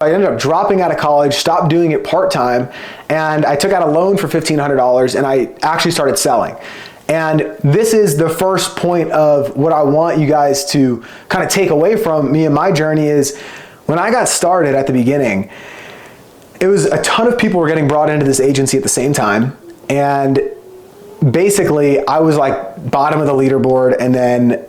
I ended up dropping out of college, stopped doing it part-time, and I took out a loan for $1,500 and I actually started selling. And this is the first point of what I want you guys to kind of take away from me and my journey is when I got started at the beginning, it was a ton of people were getting brought into this agency at the same time. And basically I was like bottom of the leaderboard, and then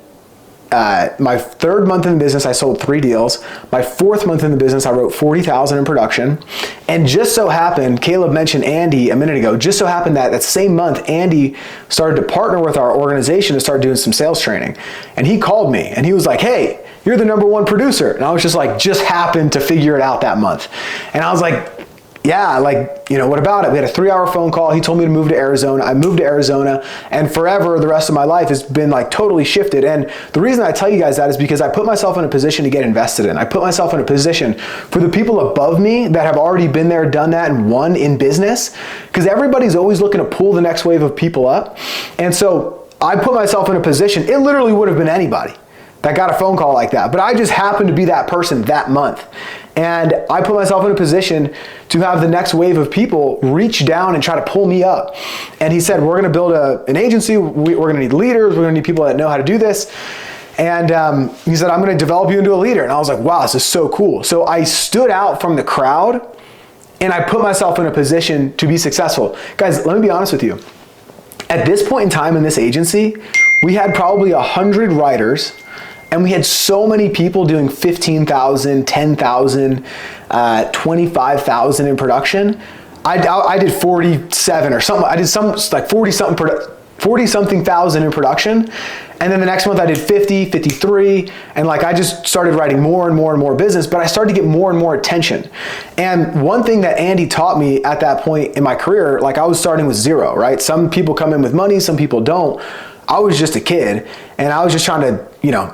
my third month in the business, I sold 3 deals. My fourth month in the business, I wrote 40,000 in production. And just so happened, Caleb mentioned Andy a minute ago, just so happened that that same month, Andy started to partner with our organization to start doing some sales training. And he called me and he was like, hey, you're the #1 producer. And I was just like, just happened to figure it out that month. And I was like, yeah, like, you know, what about it? We had a 3-hour phone call. He told me to move to Arizona. I moved to Arizona, and forever, the rest of my life has been like totally shifted. And the reason I tell you guys that is because I put myself in a position to get invested in. I put myself in a position for the people above me that have already been there, done that, and won in business, because everybody's always looking to pull the next wave of people up. And so I put myself in a position, it literally would have been anybody that got a phone call like that, but I just happened to be that person that month. And I put myself in a position to have the next wave of people reach down and try to pull me up. And he said, we're gonna build an agency, we're gonna need leaders, we're gonna need people that know how to do this. And he said, I'm gonna develop you into a leader. And I was like, wow, this is so cool. So I stood out from the crowd and I put myself in a position to be successful. Guys, let me be honest with you. At this point in time in this agency, we had probably 100 writers, and we had so many people doing 15,000, 10,000, 25,000 in production. I did 47 or something. I did some like 40 something thousand in production. And then the next month I did 50, 53. And like, I just started writing more and more and more business, but I started to get more and more attention. And one thing that Andy taught me at that point in my career, like I was starting with 0, right? Some people come in with money, some people don't. I was just a kid and I was just trying to, you know,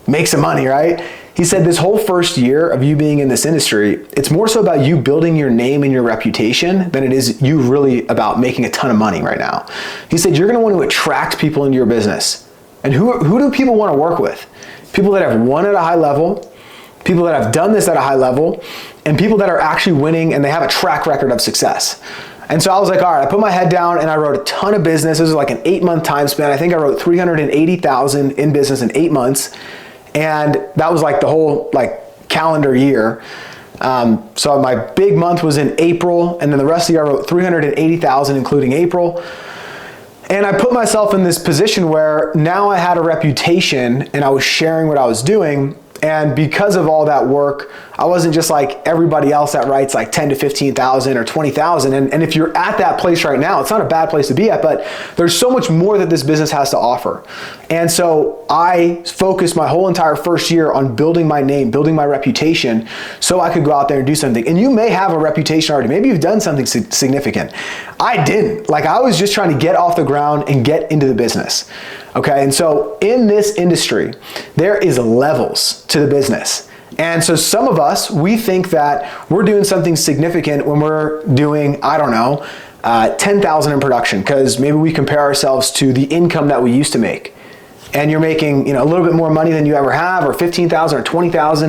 make some money, right? He said this whole first year of you being in this industry, it's more so about you building your name and your reputation than it is you really about making a ton of money right now. He said you're gonna want to attract people into your business. And who do people want to work with? People that have won at a high level, people that have done this at a high level, and people that are actually winning and they have a track record of success. And so I was like, all right, I put my head down and I wrote a ton of business. This was like an 8-month time span. I think I wrote 380,000 in business in 8 months. And that was like the whole like calendar year. So my big month was in April, and then the rest of the year I wrote 380,000, including April. And I put myself in this position where now I had a reputation and I was sharing what I was doing. And because of all that work, I wasn't just like everybody else that writes like 10 to 15,000 or 20,000. And if you're at that place right now, it's not a bad place to be at, but there's so much more that this business has to offer. And so I focused my whole entire first year on building my name, building my reputation, so I could go out there and do something. And you may have a reputation already. Maybe you've done something significant. I didn't. Like, I was just trying to get off the ground and get into the business. Okay, and so in this industry, there is levels to the business. And so some of us, we think that we're doing something significant when we're doing, I don't know, 10,000 in production, because maybe we compare ourselves to the income that we used to make. And you're making, you know, a little bit more money than you ever have, or 15,000 or 20,000.